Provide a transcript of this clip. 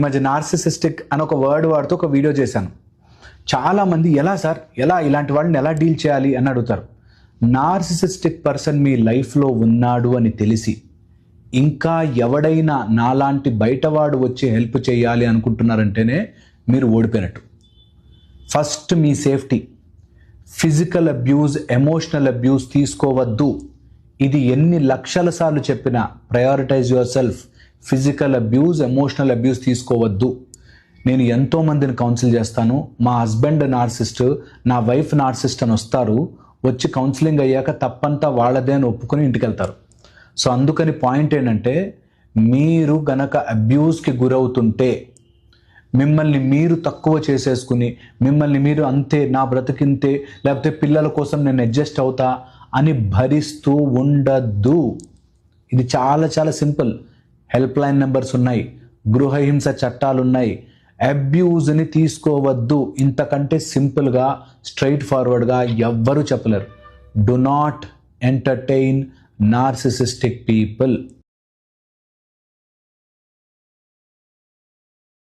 మధ్య నార్సిసిస్టిక్ అని ఒక వర్డ్ వాడుతూ ఒక వీడియో చేశాను. చాలామంది ఎలా సార్, ఎలా ఇలాంటి వాళ్ళని ఎలా డీల్ చేయాలి అని అడుగుతారు. నార్సిసిస్టిక్ పర్సన్ మీ లైఫ్లో ఉన్నాడు అని తెలిసి ఇంకా ఎవడైనా నాలాంటి బయటవాడు వచ్చి హెల్ప్ చేయాలి అనుకుంటున్నారంటేనే మీరు ఓడిపోయినట్టు. ఫస్ట్ మీ safety. Physical abuse, emotional abuse తీసుకోవద్దు. ఇది ఎన్ని లక్షల సార్లు చెప్పినా prioritise yourself. Physical abuse, emotional abuse తీసుకోవద్దు. నేను ఎంతోమందిని కౌన్సిల్ చేస్తాను. మా హస్బెండ్ నార్సిస్ట్, నా వైఫ్ నార్సిస్ట్ అని వస్తారు. వచ్చి కౌన్సిలింగ్ అయ్యాక తప్పంతా వాళ్ళదే అని ఒప్పుకొని ఇంటికి వెళ్తారు. సో అందుకని పాయింట్ ఏంటంటే, మీరు గనక అబ్యూజ్కి గురవుతుంటే మిమ్మల్ని మీరు తక్కువ చేసేసుకుని, మిమ్మల్ని మీరు అంతే, నా బ్రతికింతే, లేకపోతే పిల్లల కోసం నేను అడ్జస్ట్ అవుతా అని భరిస్తూ ఉండద్దు. ఇది చాలా చాలా సింపుల్. హెల్ప్ లైన్ నెంబర్స్ ఉన్నాయి, గృహహింస చట్టాలు ఉన్నాయి. అబ్యూజ్ని తీసుకోవద్దు. ఇంతకంటే సింపుల్గా, స్ట్రైట్ ఫార్వర్డ్గా ఎవ్వరూ చెప్పలేరు. Do not entertain narcissistic people.